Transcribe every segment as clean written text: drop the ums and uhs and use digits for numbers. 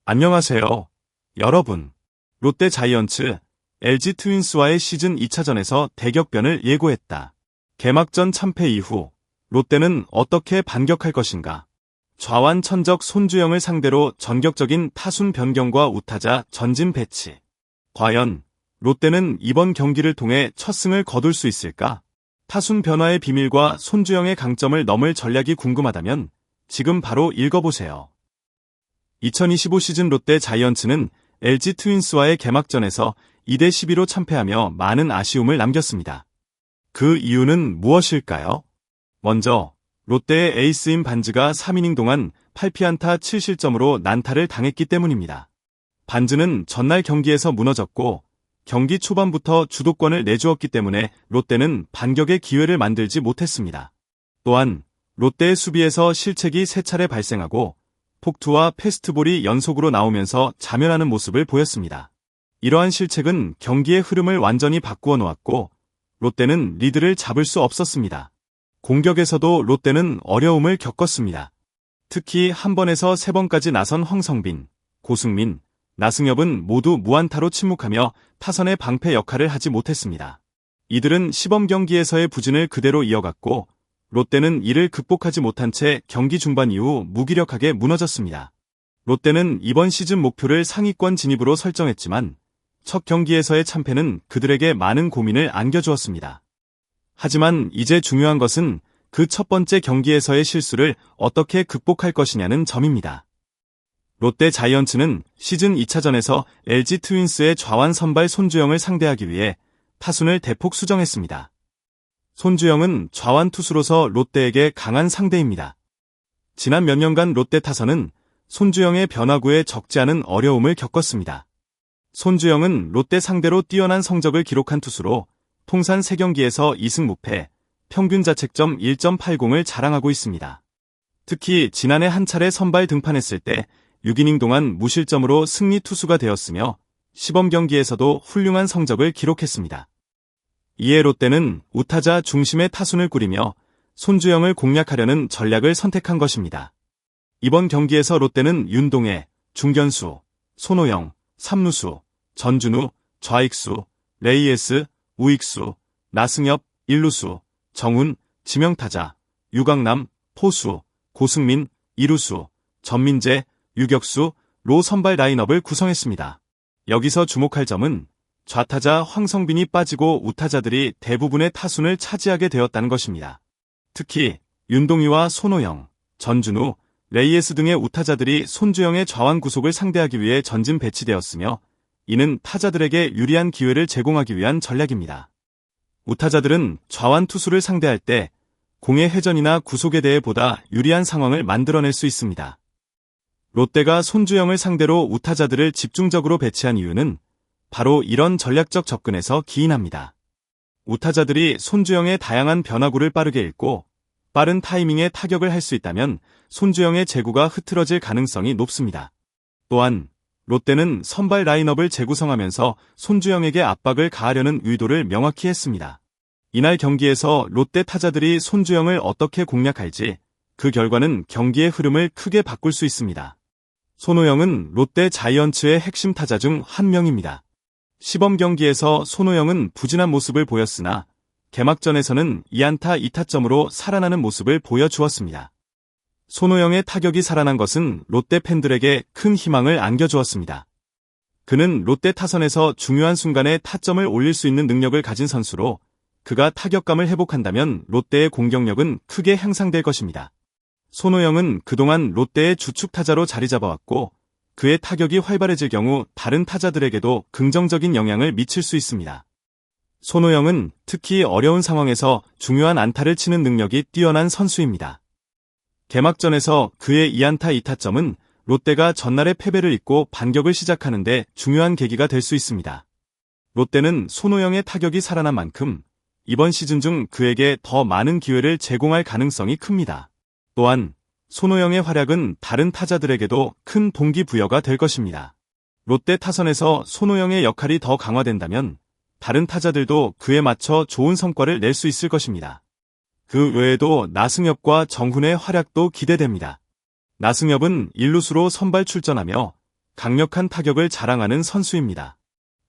안녕하세요, 여러분. 롯데 자이언츠, LG 트윈스와의 시즌 2차전에서 대격변을 예고했다. 개막전 참패 이후 롯데는 어떻게 반격할 것인가? 좌완 천적 손주영을 상대로 전격적인 타순 변경과 우타자 전진 배치. 과연 롯데는 이번 경기를 통해 첫 승을 거둘 수 있을까? 타순 변화의 비밀과 손주영의 강점을 넘을 전략이 궁금하다면 지금 바로 읽어보세요. 2025 시즌 롯데 자이언츠는 LG 트윈스와의 개막전에서 2대12로 참패하며 많은 아쉬움을 남겼습니다. 그 이유는 무엇일까요? 먼저 롯데의 에이스인 반즈가 3이닝 동안 8피안타 7실점으로 난타를 당했기 때문입니다. 반즈는 전날 경기에서 무너졌고 경기 초반부터 주도권을 내주었기 때문에 롯데는 반격의 기회를 만들지 못했습니다. 또한 롯데의 수비에서 실책이 3차례 발생하고 폭투와 패스트볼이 연속으로 나오면서 자멸하는 모습을 보였습니다. 이러한 실책은 경기의 흐름을 완전히 바꾸어 놓았고 롯데는 리드를 잡을 수 없었습니다. 공격에서도 롯데는 어려움을 겪었습니다. 특히 한 번에서 3번까지 나선 황성빈, 고승민, 나승엽은 모두 무안타로 침묵하며 타선의 방패 역할을 하지 못했습니다. 이들은 시범 경기에서의 부진을 그대로 이어갔고 롯데는 이를 극복하지 못한 채 경기 중반 이후 무기력하게 무너졌습니다. 롯데는 이번 시즌 목표를 상위권 진입으로 설정했지만 첫 경기에서의 참패는 그들에게 많은 고민을 안겨주었습니다. 하지만 이제 중요한 것은 그 첫 번째 경기에서의 실수를 어떻게 극복할 것이냐는 점입니다. 롯데 자이언츠는 시즌 2차전에서 LG 트윈스의 좌완 선발 손주영을 상대하기 위해 타순을 대폭 수정했습니다. 손주영은 좌완 투수로서 롯데에게 강한 상대입니다. 지난 몇 년간 롯데 타선은 손주영의 변화구에 적지 않은 어려움을 겪었습니다. 손주영은 롯데 상대로 뛰어난 성적을 기록한 투수로 통산 3경기에서 2승 무패, 평균 자책점 1.80을 자랑하고 있습니다. 특히 지난해 한 차례 선발 등판했을 때 6이닝 동안 무실점으로 승리 투수가 되었으며 시범 경기에서도 훌륭한 성적을 기록했습니다. 이에 롯데는 우타자 중심의 타순을 꾸리며 손주영을 공략하려는 전략을 선택한 것입니다. 이번 경기에서 롯데는 윤동해, 중견수, 손호영, 삼루수, 전준우, 좌익수, 레이에스, 우익수, 나승엽, 일루수, 정훈, 지명타자, 유강남, 포수, 고승민, 이루수, 전민재, 유격수, 로 선발 라인업을 구성했습니다. 여기서 주목할 점은 좌타자 황성빈이 빠지고 우타자들이 대부분의 타순을 차지하게 되었다는 것입니다. 특히 윤동희와 손호영, 전준우, 레이에스 등의 우타자들이 손주영의 좌완 구속을 상대하기 위해 전진 배치되었으며 이는 타자들에게 유리한 기회를 제공하기 위한 전략입니다. 우타자들은 좌완 투수를 상대할 때 공의 회전이나 구속에 대해 보다 유리한 상황을 만들어낼 수 있습니다. 롯데가 손주영을 상대로 우타자들을 집중적으로 배치한 이유는 바로 이런 전략적 접근에서 기인합니다. 우타자들이 손주영의 다양한 변화구를 빠르게 읽고 빠른 타이밍에 타격을 할 수 있다면 손주영의 제구가 흐트러질 가능성이 높습니다. 또한 롯데는 선발 라인업을 재구성하면서 손주영에게 압박을 가하려는 의도를 명확히 했습니다. 이날 경기에서 롯데 타자들이 손주영을 어떻게 공략할지 그 결과는 경기의 흐름을 크게 바꿀 수 있습니다. 손호영은 롯데 자이언츠의 핵심 타자 중 한 명입니다. 시범 경기에서 손호영은 부진한 모습을 보였으나 개막전에서는 2안타 2타점으로 살아나는 모습을 보여주었습니다. 손호영의 타격이 살아난 것은 롯데 팬들에게 큰 희망을 안겨주었습니다. 그는 롯데 타선에서 중요한 순간에 타점을 올릴 수 있는 능력을 가진 선수로 그가 타격감을 회복한다면 롯데의 공격력은 크게 향상될 것입니다. 손호영은 그동안 롯데의 주축 타자로 자리 잡아왔고 그의 타격이 활발해질 경우 다른 타자들에게도 긍정적인 영향을 미칠 수 있습니다. 손호영은 특히 어려운 상황에서 중요한 안타를 치는 능력이 뛰어난 선수입니다. 개막전에서 그의 2안타 2타점은 롯데가 전날의 패배를 잇고 반격을 시작하는 데 중요한 계기가 될 수 있습니다. 롯데는 손호영의 타격이 살아난 만큼 이번 시즌 중 그에게 더 많은 기회를 제공할 가능성이 큽니다. 또한 손호영의 활약은 다른 타자들에게도 큰 동기부여가 될 것입니다. 롯데 타선에서 손호영의 역할이 더 강화된다면 다른 타자들도 그에 맞춰 좋은 성과를 낼 수 있을 것입니다. 그 외에도 나승엽과 정훈의 활약도 기대됩니다. 나승엽은 일루수로 선발 출전하며 강력한 타격을 자랑하는 선수입니다.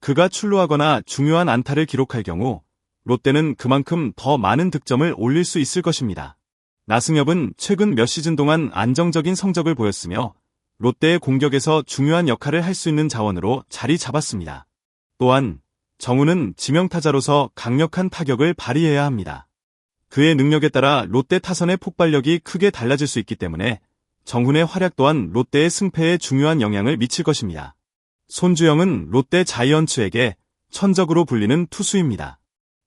그가 출루하거나 중요한 안타를 기록할 경우 롯데는 그만큼 더 많은 득점을 올릴 수 있을 것입니다. 나승엽은 최근 몇 시즌 동안 안정적인 성적을 보였으며 롯데의 공격에서 중요한 역할을 할 수 있는 자원으로 자리 잡았습니다. 또한 정훈은 지명타자로서 강력한 타격을 발휘해야 합니다. 그의 능력에 따라 롯데 타선의 폭발력이 크게 달라질 수 있기 때문에 정훈의 활약 또한 롯데의 승패에 중요한 영향을 미칠 것입니다. 손주영은 롯데 자이언츠에게 천적으로 불리는 투수입니다.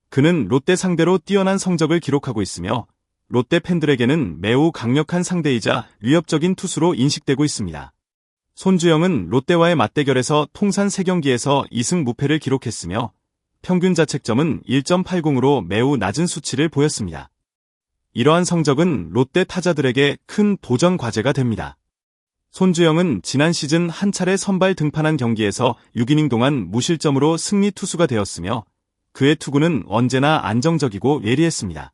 그는 롯데 상대로 뛰어난 성적을 기록하고 있으며 롯데 팬들에게는 매우 강력한 상대이자 위협적인 투수로 인식되고 있습니다. 손주영은 롯데와의 맞대결에서 통산 3경기에서 2승 무패를 기록했으며 평균 자책점은 1.80으로 매우 낮은 수치를 보였습니다. 이러한 성적은 롯데 타자들에게 큰 도전 과제가 됩니다. 손주영은 지난 시즌 한 차례 선발 등판한 경기에서 6이닝 동안 무실점으로 승리 투수가 되었으며 그의 투구는 언제나 안정적이고 예리했습니다.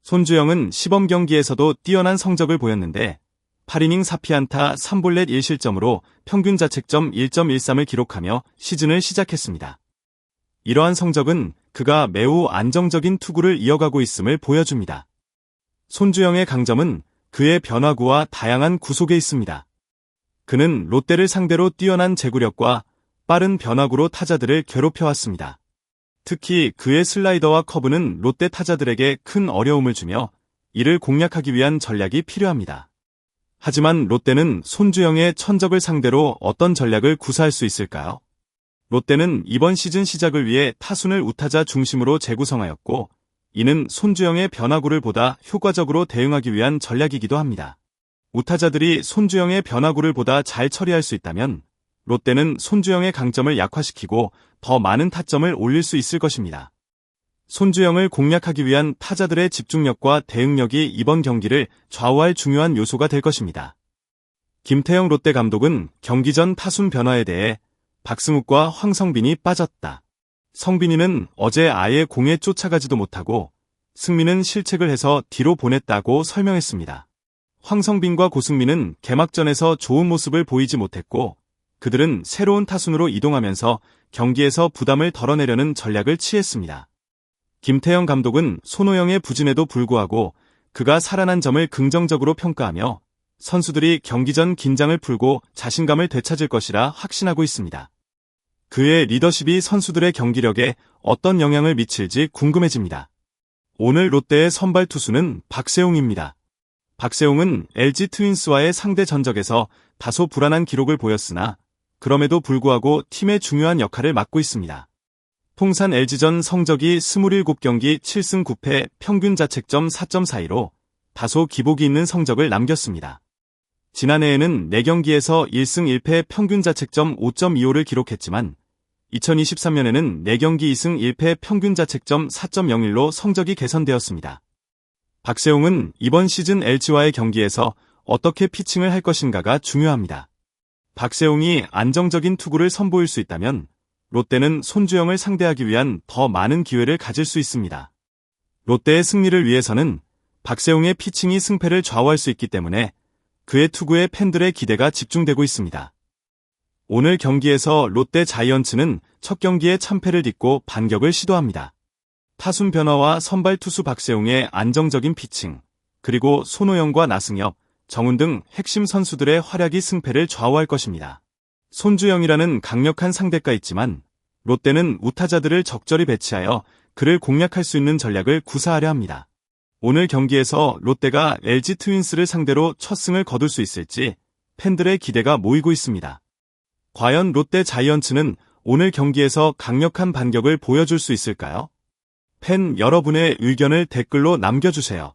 손주영은 시범 경기에서도 뛰어난 성적을 보였는데 8이닝 4피안타 3볼넷 1실점으로 평균 자책점 1.13을 기록하며 시즌을 시작했습니다. 이러한 성적은 그가 매우 안정적인 투구를 이어가고 있음을 보여줍니다. 손주영의 강점은 그의 변화구와 다양한 구속에 있습니다. 그는 롯데를 상대로 뛰어난 제구력과 빠른 변화구로 타자들을 괴롭혀왔습니다. 특히 그의 슬라이더와 커브는 롯데 타자들에게 큰 어려움을 주며 이를 공략하기 위한 전략이 필요합니다. 하지만 롯데는 손주영의 천적을 상대로 어떤 전략을 구사할 수 있을까요? 롯데는 이번 시즌 시작을 위해 타순을 우타자 중심으로 재구성하였고 이는 손주영의 변화구를 보다 효과적으로 대응하기 위한 전략이기도 합니다. 우타자들이 손주영의 변화구를 보다 잘 처리할 수 있다면 롯데는 손주영의 강점을 약화시키고 더 많은 타점을 올릴 수 있을 것입니다. 손주영을 공략하기 위한 타자들의 집중력과 대응력이 이번 경기를 좌우할 중요한 요소가 될 것입니다. 김태형 롯데 감독은 경기 전 타순 변화에 대해 박승욱과 황성빈이 빠졌다. 성빈이는 어제 아예 공에 쫓아가지도 못하고 승민은 실책을 해서 뒤로 보냈다고 설명했습니다. 황성빈과 고승민은 개막전에서 좋은 모습을 보이지 못했고 그들은 새로운 타순으로 이동하면서 경기에서 부담을 덜어내려는 전략을 취했습니다. 김태형 감독은 손호영의 부진에도 불구하고 그가 살아난 점을 긍정적으로 평가하며 선수들이 경기 전 긴장을 풀고 자신감을 되찾을 것이라 확신하고 있습니다. 그의 리더십이 선수들의 경기력에 어떤 영향을 미칠지 궁금해집니다. 오늘 롯데의 선발 투수는 박세웅입니다. 박세웅은 LG 트윈스와의 상대 전적에서 다소 불안한 기록을 보였으나 그럼에도 불구하고 팀의 중요한 역할을 맡고 있습니다. 통산 LG전 성적이 27경기 7승 9패 평균 자책점 4.42로 다소 기복이 있는 성적을 남겼습니다. 지난해에는 4경기에서 1승 1패 평균 자책점 5.25를 기록했지만 2023년에는 4경기 2승 1패 평균 자책점 4.01로 성적이 개선되었습니다. 박세웅은 이번 시즌 LG와의 경기에서 어떻게 피칭을 할 것인가가 중요합니다. 박세웅이 안정적인 투구를 선보일 수 있다면 롯데는 손주영을 상대하기 위한 더 많은 기회를 가질 수 있습니다. 롯데의 승리를 위해서는 박세웅의 피칭이 승패를 좌우할 수 있기 때문에 그의 투구에 팬들의 기대가 집중되고 있습니다. 오늘 경기에서 롯데 자이언츠는 첫 경기에 참패를 딛고 반격을 시도합니다. 타순 변화와 선발 투수 박세웅의 안정적인 피칭, 그리고 손호영과 나승엽, 정훈 등 핵심 선수들의 활약이 승패를 좌우할 것입니다. 손주영이라는 강력한 상대가 있지만 롯데는 우타자들을 적절히 배치하여 그를 공략할 수 있는 전략을 구사하려 합니다. 오늘 경기에서 롯데가 LG 트윈스를 상대로 첫 승을 거둘 수 있을지 팬들의 기대가 모이고 있습니다. 과연 롯데 자이언츠는 오늘 경기에서 강력한 반격을 보여줄 수 있을까요? 팬 여러분의 의견을 댓글로 남겨주세요.